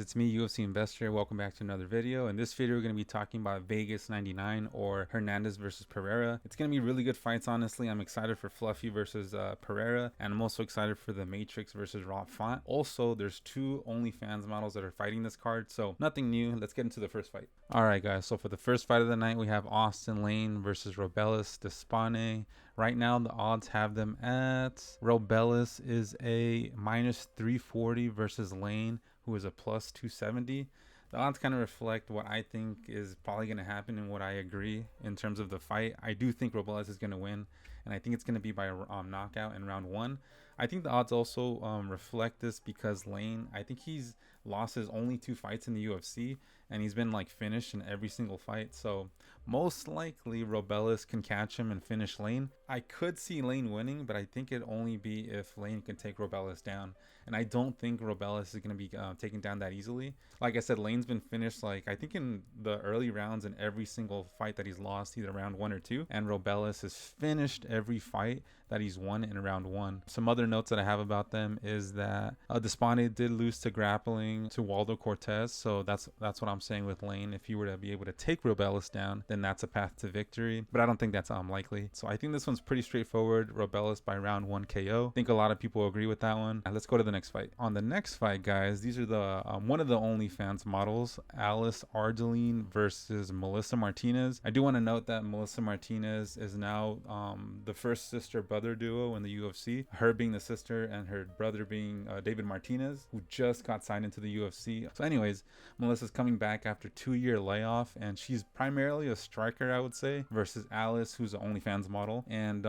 It's me, UFC Investor. Welcome back to another video. In this video, we're going to be talking about Vegas 99 or Hernandez versus Pereira. It's going to be really good fights, honestly. I'm excited for Fluffy versus Pereira, and I'm also excited for the Matrix versus Rob Font. Also, there's two OnlyFans models that are fighting this card, so nothing new. Let's get into the first fight. All right, guys. So for the first fight of the night, we have Austen Lane versus Robelis Despaigne. Right now, the odds have them at Robelis is a minus 340 versus Lane, who is a plus 270. The odds kind of reflect what I think is probably going to happen and what I agree in terms of the fight. I do think Robelis is going to win, and I think it's going to be by knockout in round one. I think the odds also reflect this because Lane, I think he's lost his only two fights in the UFC, and he's been like finished in every single fight. So most likely Robelis can catch him and finish Lane. I could see Lane winning, but I think it'd only be if Lane can take Robelis down. And I don't think Robelis is going to be taken down that easily. Like I said, Lane's been finished, like I think in the early rounds in every single fight that he's lost, either round one or two. And Robelis has finished every fight that he's won in round one. Some other notes that I have about them is that Despaigne did lose to grappling to Waldo Cortez. So that's what I'm saying with Lane. If you were to be able to take Robelis down, then that's a path to victory. But I don't think that's likely. So I think this one's pretty straightforward. Robelis by round one KO. I think a lot of people agree with that one. Let's go to the next fight. On the next fight, guys, these are the one of the OnlyFans models, Ardelean versus Melissa Martinez. I do want to note that Melissa Martinez is now the first sister-brother duo in the UFC. Her being the sister and her brother being David Martinez, who just got signed into the UFC. So anyways, Melissa's coming back after a 2-year layoff, and she's primarily a striker, I would say, versus Alice, who's an OnlyFans model. And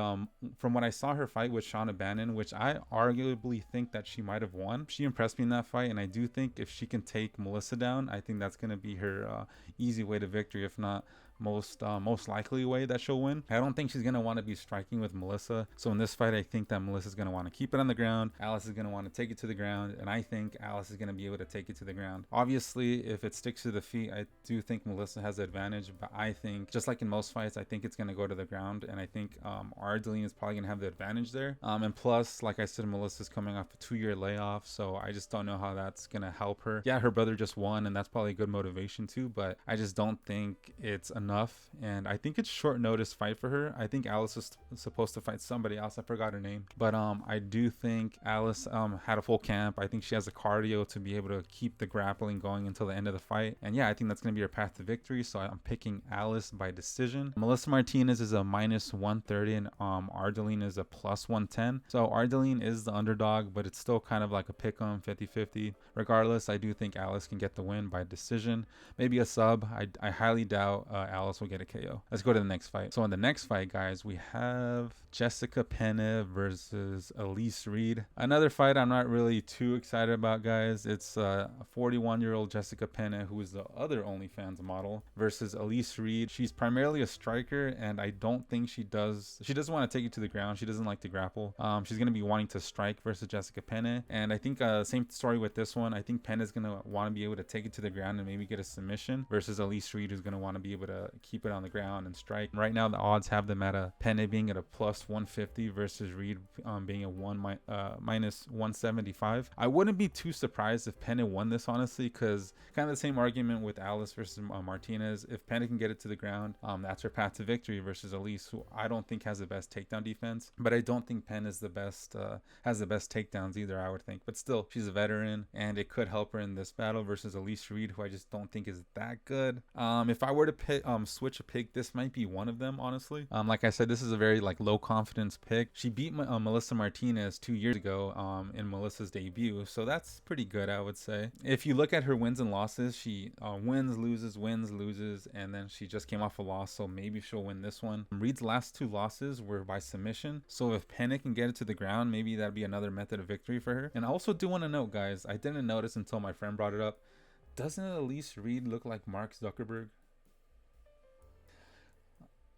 from what I saw her fight with Shauna Bannon, which I arguably think that she might have won, she impressed me in that fight, and I do think if she can take Melissa down, I think that's going to be her easy way to victory, if not most likely way that she'll win. I don't think she's going to want to be striking with Melissa. So in this fight, I think that Melissa's going to want to keep it on the ground. Alice is going to want to take it to the ground, and I think Alice is going to be able to take it to the ground. Obviously, if it sticks to the feet, I do think Melissa has the advantage, but I think, just like in most fights, I think it's going to go to the ground, and I think Ardelean is probably going to have the advantage there. And plus, like I said, Melissa's coming off a 2-year layoff, so I just don't know how that's going to help her. Yeah, her brother just won, and that's probably a good motivation too, but I just don't think it's enough. And I think it's short notice fight for her. I think Alice is supposed to fight somebody else. I forgot her name, but I do think Alice had a full camp. I think she has the cardio to be able to keep the grappling going until the end of the fight. And yeah, I think that's going to be her path to victory. So I'm picking Alice by decision. Melissa Martinez is a minus 130 and Ardelean is a plus 110. So Ardelean is the underdog, but it's still kind of like a pick 'em 50-50. Regardless, I do think Alice can get the win by decision. Maybe a sub. I highly doubt Alice will get a KO. Let's go to the next fight. So in the next fight, guys, we have Jessica Penne versus Elise Reed. Another fight I'm not really too excited about, guys. It's a 41-year-old Jessica Penne, who is the other OnlyFans model, versus Elise Reed. She's primarily a striker, and I don't think she doesn't want to take it to the ground. She doesn't like to grapple. She's going to be wanting to strike versus Jessica Penne, and I think same story with this one. I think Penne is going to want to be able to take it to the ground and maybe get a submission versus Elise Reed, who's going to want to be able to keep it on the ground and strike. Right now, the odds have them at a Penne being at a plus 150 versus Reed being a minus 175. I wouldn't be too surprised if Penne won this, honestly, because kind of the same argument with Alice versus Martinez. If Penne can get it to the ground, that's her path to victory versus Elise, who I don't think has the best takedown defense, but I don't think Penne is the best has the best takedowns either, I would think. But still, she's a veteran, and it could help her in this battle versus Elise Reed, who I just don't think is that good. If I were to pick, switch a pick, this might be one of them, honestly. Like I said, this is a very like low confidence pick. She beat Melissa Martinez 2 years ago in Melissa's debut, so that's pretty good, I would say. If you look at her wins and losses, she wins, loses, and then she just came off a loss, so maybe she'll win this one. Reed's last 2 losses were by submission, so if Penne can get it to the ground, maybe that'd be another method of victory for her. And I also do want to note, guys, I didn't notice until my friend brought it up, doesn't Elise Reed look like Mark Zuckerberg?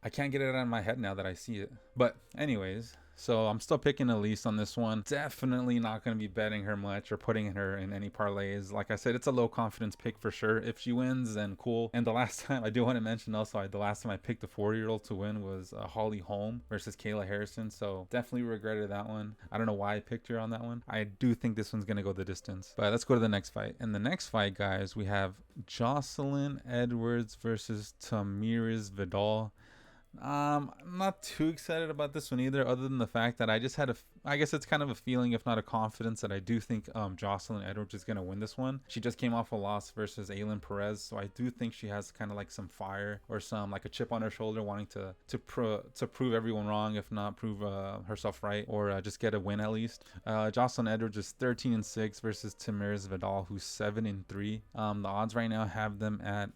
I can't get it out of my head now that I see it. But anyways, So I'm still picking Elise on this one. Definitely not going to be betting her much or putting her in any parlays. Like I said, it's a low confidence pick for sure. If she wins, then cool. And the last time, I do want to mention also, the last time I picked a 4-year-old to win was Holly Holm versus Kayla Harrison. So definitely regretted that one. I don't know why I picked her on that one. I do think this one's going to go the distance. But let's go to the next fight. In the next fight, guys, we have Joselyn Edwards versus Tamires Vidal. I'm not too excited about this one either, other than the fact that I just had I guess it's kind of a feeling, if not a confidence, that I do think Joselyn Edwards is going to win this one. She just came off a loss versus Aylin Perez, so I do think she has kind of like some fire or some like a chip on her shoulder, wanting to prove everyone wrong, if not prove herself right, or just get a win at least. Joselyn Edwards is 13-6 versus Tamires Vidal, who's 7-3. The odds right now have them at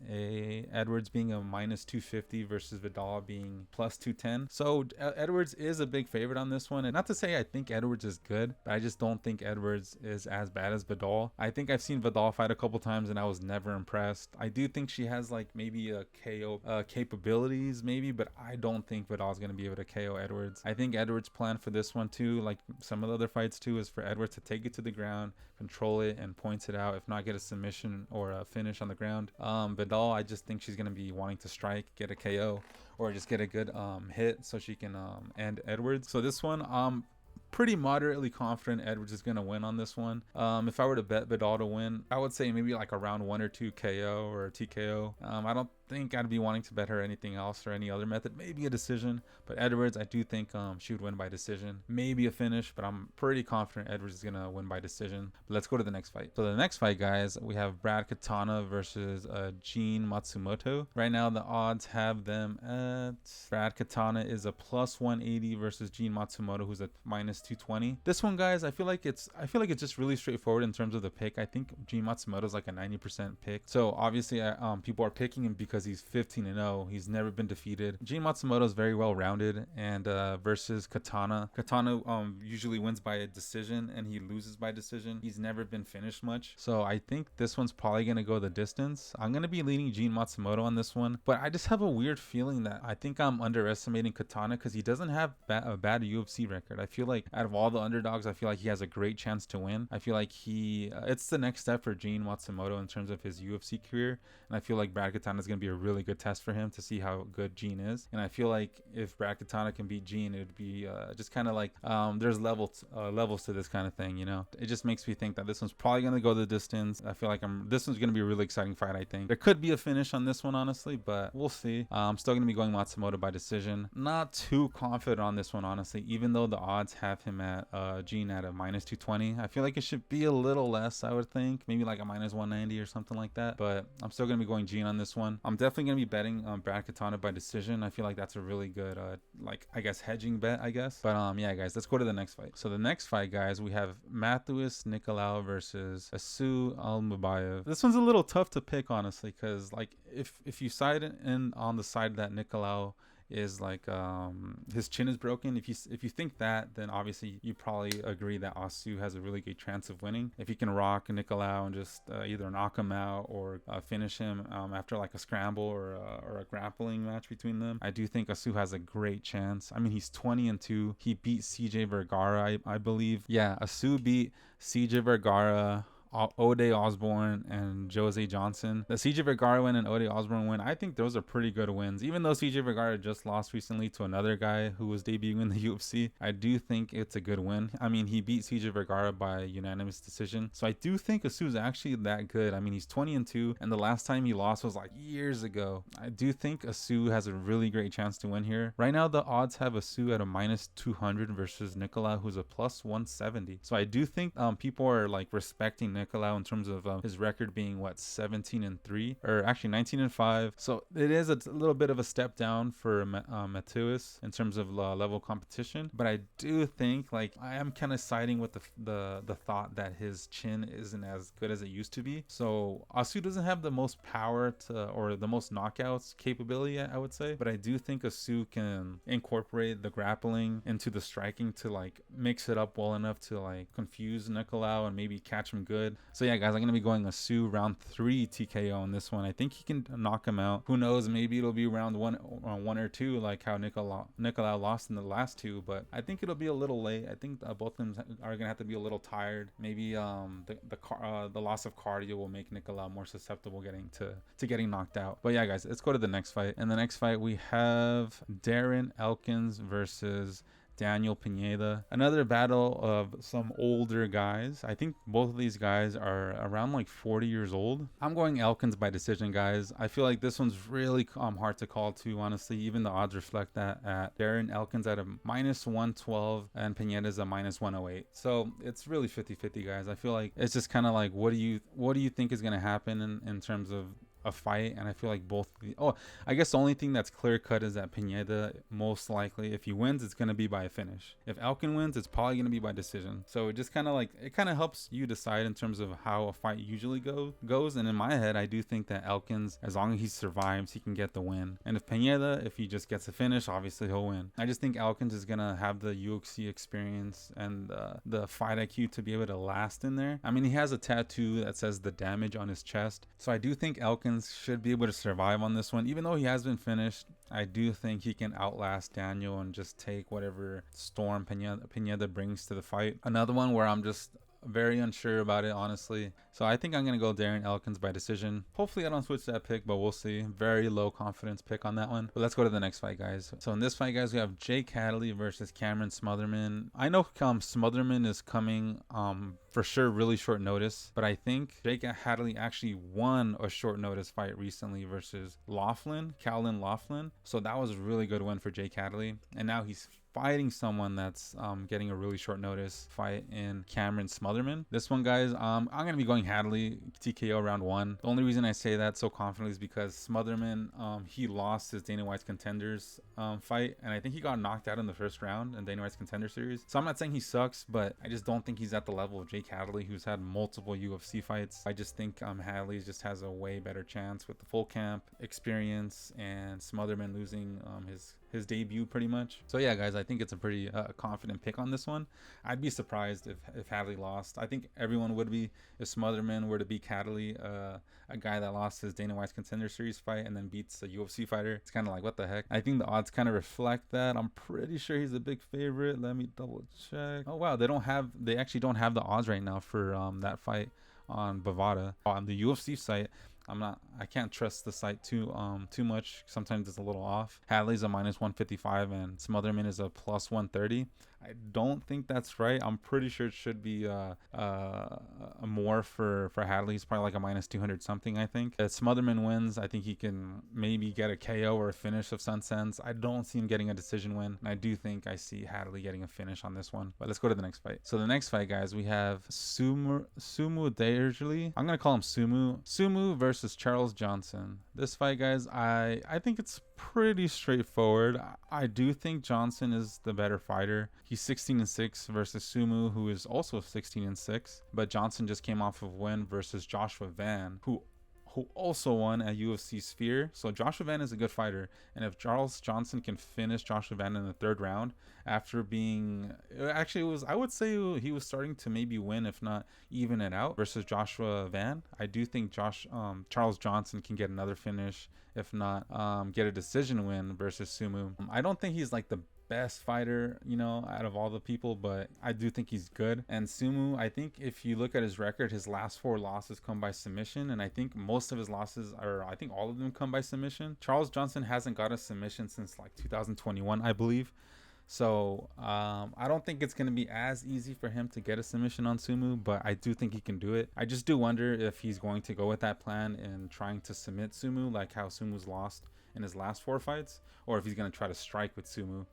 Edwards being a -250 versus Vidal being +210. So Edwards is a big favorite on this one, and not to say I think Edwards is good, but I just don't think Edwards is as bad as Vidal. I think I've seen Vidal fight a couple times and I was never impressed. I do think she has like maybe a KO capabilities maybe, but I don't think Vidal's going to be able to KO Edwards. I think Edwards' plan for this one too, like some of the other fights too, is for Edwards to take it to the ground, control it, and point it out, if not get a submission or a finish on the ground. Vidal, I just think she's going to be wanting to strike, get a KO, or just get a good hit so she can end Edwards. So this one, pretty moderately confident Edwards is going to win on this one. If I were to bet Vidal to win, I would say maybe like a round 1 or 2 KO or a TKO. I don't think I'd be wanting to bet her anything else or any other method, maybe a decision. But Edwards, I do think she would win by decision, maybe a finish, but I'm pretty confident Edwards is gonna win by decision. But let's go to the next fight. So the next fight, guys, we have Brad Katona versus Gene Matsumoto. Right now the odds have them at Brad Katona is a +180 versus Gene Matsumoto, who's a -220. This one, guys, I feel like it's just really straightforward in terms of the pick. I think Gene Matsumoto is like a 90% pick. So obviously people are picking him because he's 15-0. He's never been defeated. Gene Matsumoto is very well rounded, and versus Katona usually wins by a decision and he loses by decision. He's never been finished much, so I think this one's probably gonna go the distance. I'm gonna be leaning Gene Matsumoto on this one, but I just have a weird feeling that I think I'm underestimating Katona because he doesn't have a bad UFC record. I feel like out of all the underdogs, I feel like he has a great chance to win. I feel like it's the next step for Gene Matsumoto in terms of his UFC career, and I feel like Brad Katona is gonna be a really good test for him to see how good Gene is. And I feel like if Brad Katona can beat Gene, it would be just kind of like there's levels to this kind of thing, you know. It just makes me think that this one's probably going to go the distance. I feel like this one's going to be a really exciting fight. I think there could be a finish on this one, honestly, but we'll see. I'm still going to be going Matsumoto by decision. Not too confident on this one, honestly, even though the odds have him at Gene at a -220. I feel like it should be a little less, I would think, maybe like a -190 or something like that, but I'm still going to be going Gene on this one. I'm definitely going to be betting Brad Katona by decision. I feel like that's a really good like, I guess, hedging bet, I guess. But yeah, guys, let's go to the next fight. So the next fight, guys, we have Matheus Nicolau versus Asu Almabayev. This one's a little tough to pick, honestly, because like if you side in on the side that Nicolau is like his chin is broken, if you think that, then obviously you probably agree that Asu has a really good chance of winning. If he can rock Nicolau and just either knock him out or finish him after like a scramble or a grappling match between them, I do think Asu has a great chance. I mean, he's 20-2. He beat CJ Vergara, I believe. Yeah, Asu beat CJ Vergara, Ode Osborne, and Jose Johnson. The CJ Vergara win and Ode Osborne win, I think those are pretty good wins. Even though CJ Vergara just lost recently to another guy who was debuting in the UFC, I do think it's a good win. I mean, he beat CJ Vergara by unanimous decision, so I do think Asu's actually that good. I mean, he's 20-2, and the last time he lost was like years ago. I do think Asu has a really great chance to win here. Right now, the odds have Asu at a -200 versus Nicolau, who's a +170. So I do think people are like respecting Nicolau in terms of his record being 17-3, or actually 19-5. So it is a little bit of a step down for Matheus in terms of level competition. But I do think, like, I am kind of siding with the thought that his chin isn't as good as it used to be. So Asu doesn't have the most power or the most knockouts capability, I would say. But I do think Asu can incorporate the grappling into the striking to like mix it up well enough to like confuse Nicolau and maybe catch him good solid. So yeah, guys, I'm gonna be going a Su round 3 TKO on this one. I think he can knock him out. Who knows? Maybe it'll be round one or two, like how Nicolau lost in the last two. But I think it'll be a little late. I think both of them are gonna have to be a little tired. Maybe the loss of cardio will make Nicolau more susceptible to getting knocked out. But yeah, guys, let's go to the next fight. In the next fight, we have Darren Elkins versus Daniel Pineda. Another battle of some older guys. I think both of these guys are around like 40 years old. I'm going Elkins by decision, guys. I feel like this one's really hard to call too, honestly. Even the odds reflect that at Darren Elkins at a -112 and Pineda's a -108. So it's really 50-50, guys. I feel like it's just kind of like, what do you think is going to happen in terms of a fight? And I feel like I guess the only thing that's clear cut is that Pineda, most likely, if he wins, it's going to be by a finish. If Elkin wins, it's probably going to be by decision. So it just kind of helps you decide in terms of how a fight usually goes. And in my head, I do think that Elkins, as long as he survives, he can get the win. And if Pineda, if he just gets a finish, obviously he'll win. I just think Elkins is going to have the UFC experience and the fight IQ to be able to last in there. I mean, he has a tattoo that says the damage on his chest. So I do think Elkins should be able to survive on this one. Even though he has been finished, I do think he can outlast Daniel and just take whatever storm Pineda brings to the fight. Another one where I'm just very unsure about it, honestly. So I think I'm going to go Darren Elkins by decision. Hopefully I don't switch that pick, but we'll see. Very low confidence pick on that one. But let's go to the next fight, guys. So in this fight, guys, we have Jake Hadley versus Cameron Smotherman. I know Smotherman is coming for sure really short notice, but I think Jake Hadley actually won a short notice fight recently versus Calvin Laughlin. So that was a really good win for Jake Hadley. And now he's fighting someone that's getting a really short notice fight in Cameron Smotherman. This one, guys, I'm going to be going Hadley TKO round 1. The only reason I say that so confidently is because Smotherman, he lost his Dana White's Contenders fight, and I think he got knocked out in the first round in Dana White's Contender Series. So I'm not saying he sucks, but I just don't think he's at the level of Jake Hadley, who's had multiple UFC fights. I just think Hadley just has a way better chance with the full camp experience and Smotherman losing his debut pretty much. So yeah, guys, I think it's a pretty confident pick on this one. I'd be surprised if Hadley lost. I think everyone would be if Smotherman were to beat Hadley, a guy that lost his Dana White's Contender Series fight and then beats a UFC fighter. It's kind of like, what the heck? I think the odds kind of reflect that. I'm pretty sure he's a big favorite. Let me double check. Oh wow, they actually don't have the odds right now for that fight on Bovada. On the UFC site, I can't trust the site too much. Sometimes it's a little off. Hadley's a -155 and Smotherman is a +130. I don't think that's right. I'm pretty sure it should be a more for Hadley. He's probably like a -200 something, I think. If Smotherman wins, I think he can maybe get a KO or a finish of some sense. I don't see him getting a decision win, and I do think I see Hadley getting a finish on this one. But let's go to the next fight. So the next fight, guys, we have Sumudaerji. I'm gonna call him Sumu versus Charles Johnson. This fight, guys, I think it's pretty straightforward. I do think Johnson is the better fighter. He's 16-6 versus Sumu, who is also 16-6, but Johnson just came off of win versus Joshua Van, who also won at UFC Sphere. So Joshua Van is a good fighter, and if Charles Johnson can finish Joshua Van in the third round after being, I would say he was starting to maybe win, if not even it out versus Joshua Van. I do think Charles Johnson can get another finish, if not get a decision win versus Sumu. I don't think he's like the best fighter, out of all the people, but I do think he's good. And Sumu, I think if you look at his record, his last 4 losses come by submission, and I think most of his losses I think all of them come by submission. Charles Johnson hasn't got a submission since like 2021, I believe. So I don't think it's going to be as easy for him to get a submission on Sumu, but I do think he can do it. I just do wonder if he's going to go with that plan and trying to submit Sumu, like how Sumu's lost in his last 4 fights, or if he's going to try to strike with Sumu.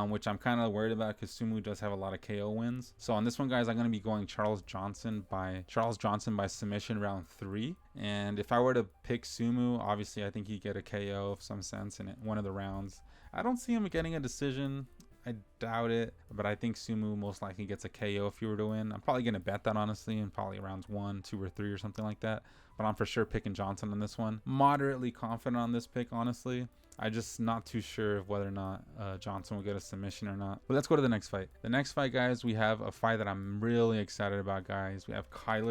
Which I'm kind of worried about because Sumu does have a lot of KO wins. So on this one, guys, I'm going to be going Charles Johnson by submission round 3. And if I were to pick Sumu, obviously I think he'd get a KO of some sense in one of the rounds. I don't see him getting a decision. I doubt it, but I think Sumu most likely gets a KO if he were to win. I'm probably going to bet that, honestly, in probably rounds 1, 2, or 3 or something like that. but I'm for sure picking Johnson on this one. Moderately confident on this pick, honestly. I'm just not too sure of whether or not Johnson will get a submission or not. But let's go to the next fight. The next fight, guys, we have a fight that I'm really excited about, guys. We have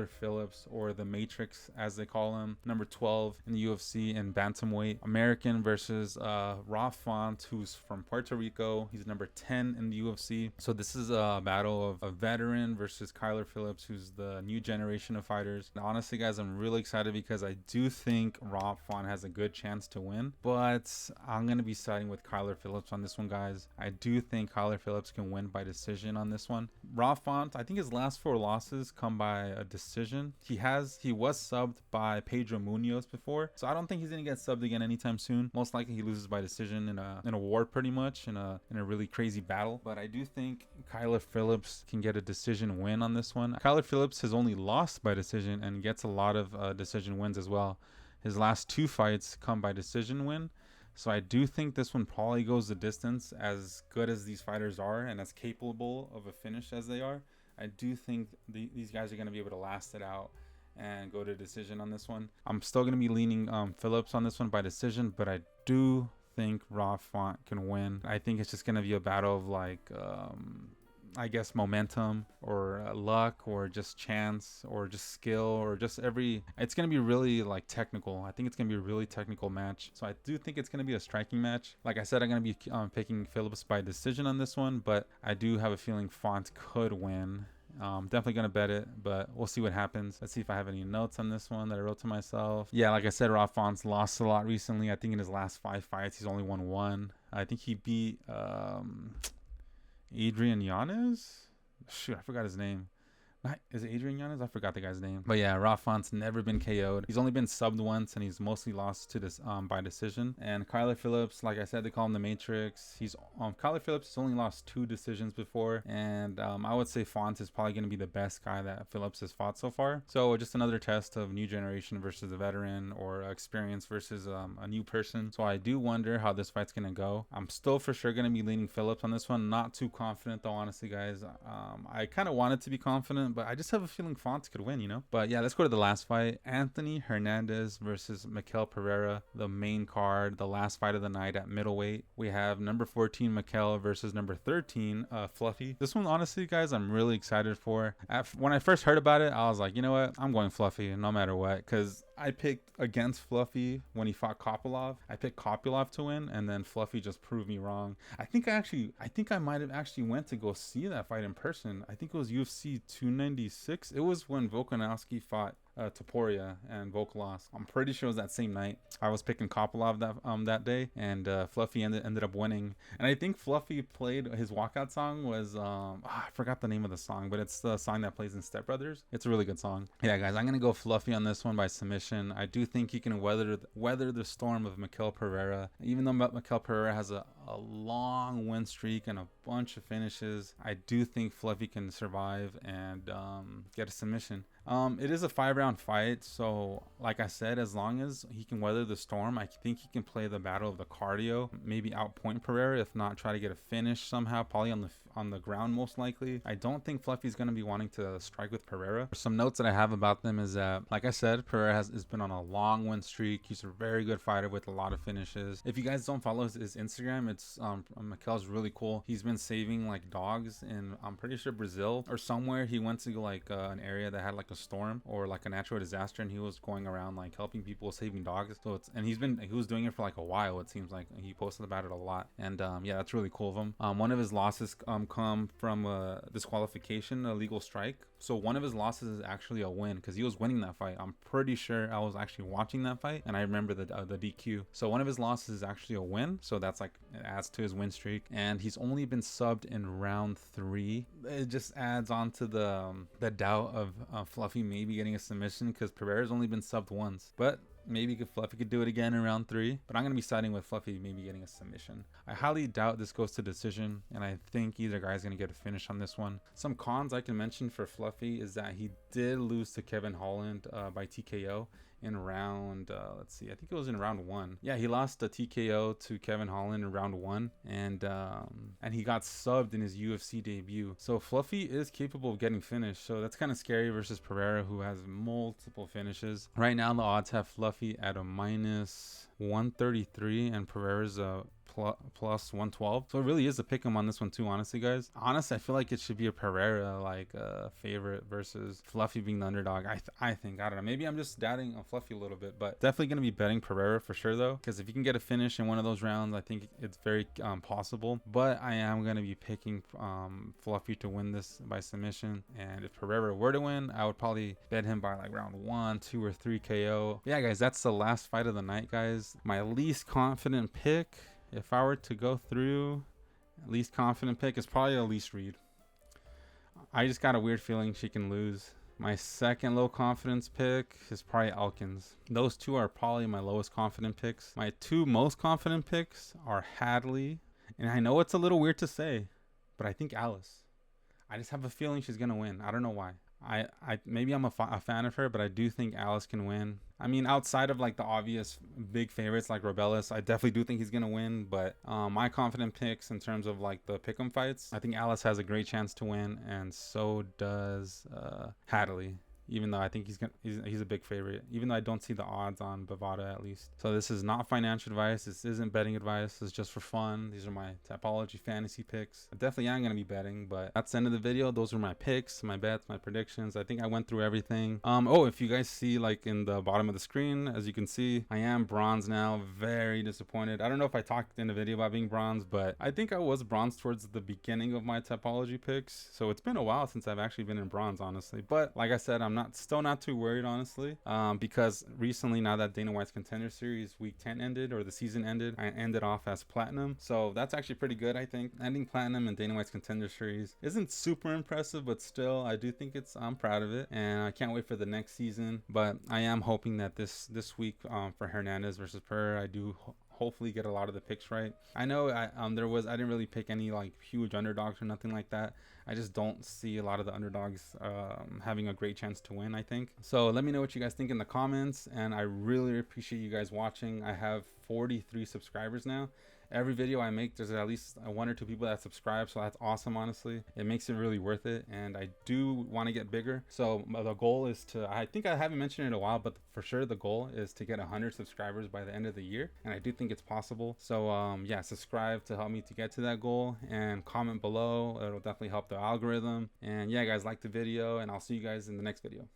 Phillips, or the Matrix, as they call him, number 12 in the UFC in bantamweight, American, versus Font, who's from Puerto Rico. He's number 10 in the UFC. So this is a battle of a veteran versus Phillips, who's the new generation of fighters. And honestly, guys, I'm really excited because I do think Font has a good chance to win, but I'm going to be siding with Phillips on this one, guys. I do think Phillips can win by decision on this one. Font, I think his last 4 losses come by a decision. He was subbed by Pedro Munoz before, so I don't think he's going to get subbed again anytime soon. Most likely he loses by decision in a war, pretty much, in a really crazy battle. But I do think Phillips can get a decision win on this one. Phillips has only lost by decision and gets a lot of decision wins as well. His last 2 fights come by decision win. So I do think this one probably goes the distance. As good as these fighters are and as capable of a finish as they are, I do think these guys are going to be able to last it out and go to decision on this one. I'm still going to be leaning Phillips on this one by decision, but I do think Font can win. I think it's just going to be a battle of like I guess momentum or luck or just chance or just skill or just it's going to be really like technical. I think it's going to be a really technical match. So I do think it's going to be a striking match. Like I said, I'm going to be picking Phillips by decision on this one, but I do have a feeling Font could win. Definitely gonna bet it, but we'll see what happens. Let's see if I have any notes on this one that I wrote to myself. Yeah, like I said, Font's lost a lot recently. I think in his last 5 fights he's only won 1. I think he beat Adrian Yanez? Shoot, I forgot his name. Is it Adrian Yanez? I forgot the guy's name. But yeah, Font's never been KO'd. He's only been subbed once, and he's mostly lost to this by decision. And Phillips, like I said, they call him the Matrix. He's Phillips has only lost 2 decisions before, and I would say Font is probably going to be the best guy that Phillips has fought so far. So just another test of new generation versus a veteran, or experience versus a new person. So I do wonder how this fight's going to go. I'm still for sure going to be leaning Phillips on this one. Not too confident though, honestly, guys. I kind of wanted to be confident, but I just have a feeling Fonts could win, you know? But yeah, let's go to the last fight. Anthony Hernandez versus Michel Pereira, the main card, the last fight of the night at middleweight. We have number 14 Michel versus number 13 Fluffy. This one, honestly, guys, I'm really excited for. When I first heard about it, I was like, you know what? I'm going Fluffy no matter what, because I picked against Fluffy when he fought Kopylov. I picked Kopylov to win, and then Fluffy just proved me wrong. I think I might have actually went to go see that fight in person. I think it was UFC 296. It was when Volkanovski fought Topuria, and Volk lost. I'm pretty sure it was that same night. I was picking Kopylov that day, and Fluffy ended up winning. And I think Fluffy played his walkout song was I forgot the name of the song, but it's the song that plays in Step Brothers. It's a really good song. Yeah, guys, I'm gonna go Fluffy on this one by submission. I do think he can weather the storm of Michel Pereira. Even though Michel Pereira has a long win streak and a bunch of finishes, I do think Fluffy can survive and get a submission. It is a 5-round fight, so like I said, as long as he can weather the storm, I think he can play the battle of the cardio, maybe outpoint Pereira, if not try to get a finish somehow, probably on the ground most likely. I don't think Fluffy's going to be wanting to strike with Pereira. Some notes that I have about them is that, like I said, Pereira has been on a long win streak. He's a very good fighter with a lot of finishes. If you guys don't follow his Instagram, it's Michel's really cool. He's been saving like dogs in, I'm pretty sure, Brazil or somewhere. He went to like an area that had like a storm or like a natural disaster, and he was going around like helping people, saving dogs. So he was doing it for like a while. It seems like he posted about it a lot, and yeah, that's really cool of him. One of his losses come from disqualification, a legal strike. So one of his losses is actually a win, because he was winning that fight. I'm pretty sure I was actually watching that fight, and I remember the DQ. So one of his losses is actually a win, so that's like, it adds to his win streak. And he's only been subbed in round 3. It just adds on to the doubt of Fluffy maybe getting a submission, because Pereira's only been subbed once. But maybe Fluffy could do it again in round 3, but I'm going to be siding with Fluffy maybe getting a submission. I highly doubt this goes to decision, and I think either guy's going to get a finish on this one. Some cons I can mention for Fluffy is that he did lose to Kevin Holland by TKO in round, let's see, I think it was in round 1. Yeah, he lost a TKO to Kevin Holland in round 1, and he got subbed in his UFC debut. So Fluffy is capable of getting finished, so that's kind of scary versus Pereira, who has multiple finishes. Right now the odds have Fluffy at a minus 133 and Pereira's a plus 112. So it really is a pick 'em on this one too, honestly, guys. Honestly, I feel like it should be a Pereira like favorite versus Fluffy being the underdog. I think, I don't know, maybe I'm just doubting on Fluffy a little bit, but definitely gonna be betting Pereira for sure though, because if you can get a finish in one of those rounds, I think it's very possible. But I am gonna be picking Fluffy to win this by submission, and if Pereira were to win, I would probably bet him by like round 1, 2, or 3 KO. But yeah, guys, that's the last fight of the night, guys. My least confident pick, if I were to go through, least confident pick is probably Elise Reed. I just got a weird feeling she can lose. My second low confidence pick is probably Elkins. Those two are probably my lowest confident picks. My 2 most confident picks are Hadley, and I know it's a little weird to say, but I think Alice. I just have a feeling she's gonna win. I don't know why. Maybe I'm a fan of her, but I do think Alice can win. I mean, outside of like the obvious big favorites like Robelis, I definitely do think he's gonna win. But my confident picks in terms of like the pick'em fights, I think Alice has a great chance to win, and so does Hadley. Even though I think he's a big favorite, even though I don't see the odds on Bovada at least. So this is not financial advice. This isn't betting advice. This is just for fun. These are my Tapology fantasy picks. I definitely am going to be betting, but that's the end of the video. Those are my picks, my bets, my predictions. I think I went through everything. Oh, if you guys see like in the bottom of the screen, as you can see, I am bronze now. Very disappointed. I don't know if I talked in the video about being bronze, but I think I was bronze towards the beginning of my Tapology picks. So it's been a while since I've actually been in bronze, honestly. But like I said, I'm still not too worried, honestly, because recently, now that Dana White's Contender Series week 10 ended, or the season ended, I ended off as platinum. So that's actually pretty good. I think ending platinum in Dana White's Contender Series isn't super impressive, but still I do think I'm proud of it, and I can't wait for the next season. But I am hoping that this week for Hernandez versus Pereira, I do hopefully get a lot of the picks right. I know I didn't really pick any like huge underdogs or nothing like that. I just don't see a lot of the underdogs having a great chance to win, I think. So let me know what you guys think in the comments, and I really appreciate you guys watching. I have 43 subscribers now. Every video I make, there's at least 1 or 2 people that subscribe, so that's awesome. Honestly, it makes it really worth it, and I do want to get bigger. So the goal is to, I think I haven't mentioned it in a while, but for sure the goal is to get 100 subscribers by the end of the year, and I do think it's possible. So yeah, subscribe to help me to get to that goal, and comment below. It'll definitely help the algorithm. And yeah, guys, like the video, and I'll see you guys in the next video.